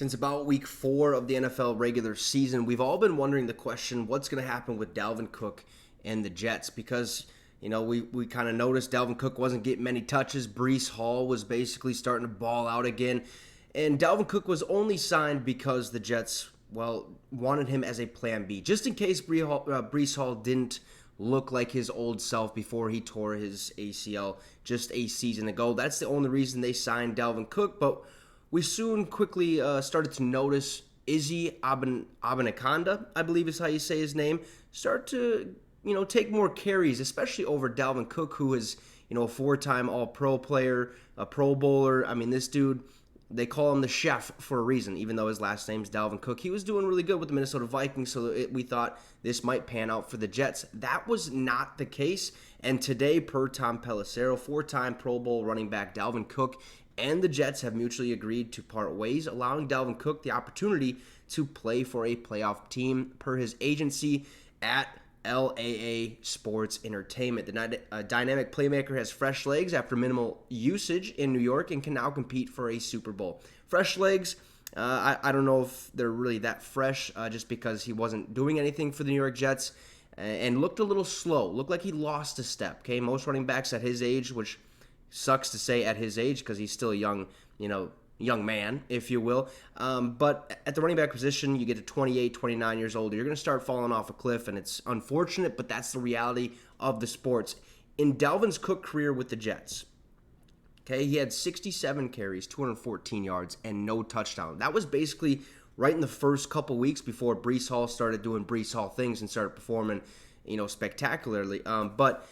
Since about week 4 of the NFL regular season, we've all been wondering the question, what's going to happen with Dalvin Cook and the Jets? Because, we kind of noticed Dalvin Cook wasn't getting many touches. Breece Hall was basically starting to ball out again. And Dalvin Cook was only signed because the Jets, wanted him as a plan B. Just in case Breece Hall didn't look like his old self before he tore his ACL just a season ago. That's the only reason they signed Dalvin Cook. But we soon quickly started to notice Izzy Abanikanda, I believe is how you say his name, start to take more carries, especially over Dalvin Cook, who is a 4-time All-Pro player, a Pro Bowler. I mean, this dude, they call him the chef for a reason, even though his last name's Dalvin Cook. He was doing really good with the Minnesota Vikings, so we thought this might pan out for the Jets. That was not the case, and today, per Tom Pelissero, 4-time Pro Bowl running back Dalvin Cook and the Jets have mutually agreed to part ways, allowing Dalvin Cook the opportunity to play for a playoff team per his agency at LAA Sports Entertainment. The dynamic playmaker has fresh legs after minimal usage in New York and can now compete for a Super Bowl. Fresh legs, I don't know if they're really that fresh just because he wasn't doing anything for the New York Jets and looked a little slow. Looked like he lost a step. Okay, most running backs at his age, which sucks to say at his age because he's still a young man, if you will. But at the running back position, you get to 28, 29 years old, you're going to start falling off a cliff, and it's unfortunate, but that's the reality of the sports. In Dalvin Cook's career with the Jets, okay, he had 67 carries, 214 yards, and no touchdown. That was basically right in the first couple weeks before Breece Hall started doing Breece Hall things and started performing, spectacularly. But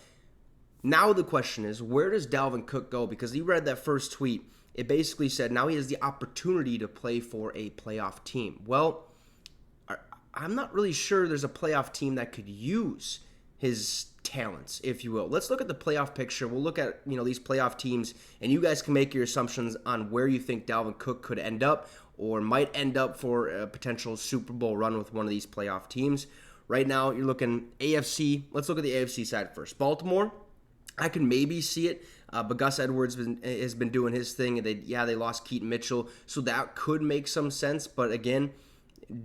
now the question is, where does Dalvin Cook go? Because you read that first tweet. It basically said now he has the opportunity to play for a playoff team. Well, I'm not really sure there's a playoff team that could use his talents, if you will. Let's look at the playoff picture. We'll look at these playoff teams, and you guys can make your assumptions on where you think Dalvin Cook could end up or might end up for a potential Super Bowl run with one of these playoff teams. Right now, you're looking AFC. Let's look at the AFC side first. Baltimore, I can maybe see it, but Gus Edwards has been doing his thing. They lost Keaton Mitchell, so that could make some sense. But again,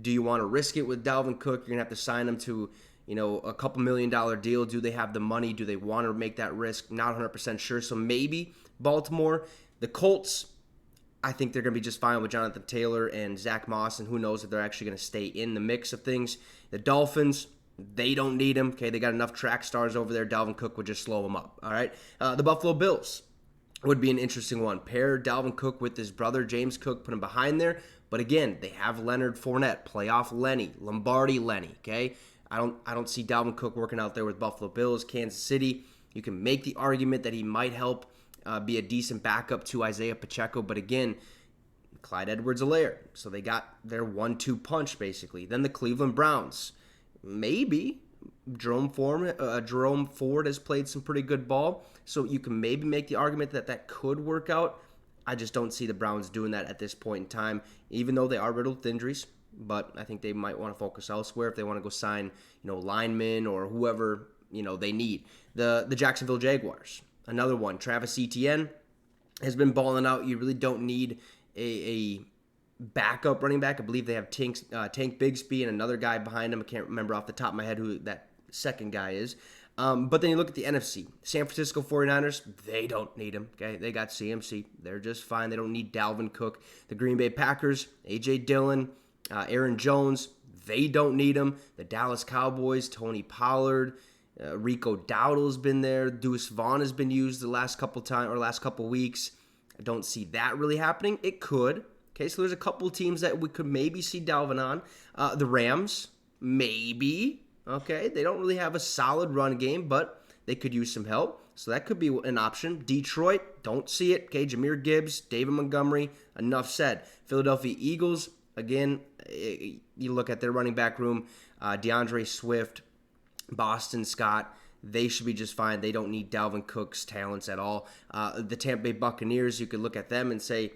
do you want to risk it with Dalvin Cook? You're going to have to sign him to a couple $1 million deal. Do they have the money? Do they want to make that risk? Not 100% sure. So maybe Baltimore. The Colts, I think they're going to be just fine with Jonathan Taylor and Zach Moss, and who knows if they're actually going to stay in the mix of things. The Dolphins, they don't need him. Okay, they got enough track stars over there. Dalvin Cook would just slow him up. All right. The Buffalo Bills would be an interesting one. Pair Dalvin Cook with his brother James Cook, put him behind there. But again, they have Leonard Fournette, playoff Lenny, Lombardi Lenny. Okay, I don't see Dalvin Cook working out there with Buffalo Bills. Kansas City, you can make the argument that he might help be a decent backup to Isaiah Pacheco. But again, Clyde Edwards-Helaire. So they got their 1-2 punch basically. Then the Cleveland Browns. Maybe Jerome Ford has played some pretty good ball, so you can maybe make the argument that could work out. I just don't see the Browns doing that at this point in time, even though they are riddled with injuries. But I think they might want to focus elsewhere if they want to go sign, linemen or whoever they need. The Jacksonville Jaguars, another one. Travis Etienne has been balling out. You really don't need a backup running back. I believe they have Tank Bigsby and another guy behind him. I can't remember off the top of my head who that second guy is. But then you look at the NFC. San Francisco 49ers, they don't need him. Okay, they got CMC. They're just fine. They don't need Dalvin Cook. The Green Bay Packers, A.J. Dillon, Aaron Jones, they don't need him. The Dallas Cowboys, Tony Pollard, Rico Dowdle's been there. Deuce Vaughn has been used the last couple weeks. I don't see that really happening. It could. Okay, so there's a couple teams that we could maybe see Dalvin on. The Rams, maybe. Okay, they don't really have a solid run game, but they could use some help. So that could be an option. Detroit, don't see it. Okay, Jahmyr Gibbs, David Montgomery, enough said. Philadelphia Eagles, again, you look at their running back room. DeAndre Swift, Boston Scott, they should be just fine. They don't need Dalvin Cook's talents at all. The Tampa Bay Buccaneers, you could look at them and say,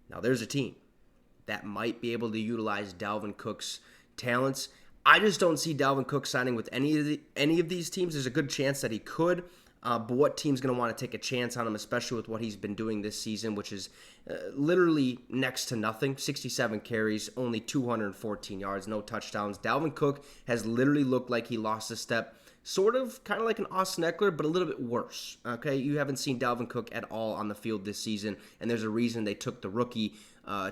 now, there's a team that might be able to utilize Dalvin Cook's talents. I just don't see Dalvin Cook signing with any of these teams. There's a good chance that he could. But what team's going to want to take a chance on him, especially with what he's been doing this season, which is literally next to nothing. 67 carries, only 214 yards, no touchdowns. Dalvin Cook has literally looked like he lost a step. Sort of, kind of like an Austin Eckler, but a little bit worse. Okay, you haven't seen Dalvin Cook at all on the field this season, and there's a reason they took the rookie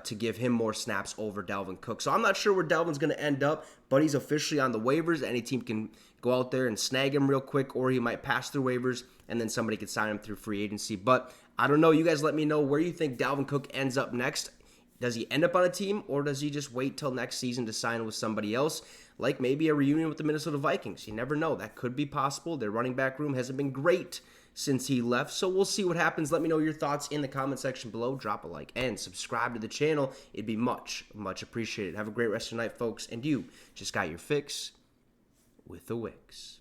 to give him more snaps over Dalvin Cook. So I'm not sure where Dalvin's going to end up, but he's officially on the waivers. Any team can go out there and snag him real quick, or he might pass through waivers, and then somebody could sign him through free agency. But I don't know. You guys let me know where you think Dalvin Cook ends up next. Does he end up on a team, or does he just wait till next season to sign with somebody else, like maybe a reunion with the Minnesota Vikings? You never know. That could be possible. Their running back room hasn't been great since he left, so we'll see what happens. Let me know your thoughts in the comment section below. Drop a like and subscribe to the channel. It'd be much, much appreciated. Have a great rest of your night, folks, and you just got your fix with the Wicks.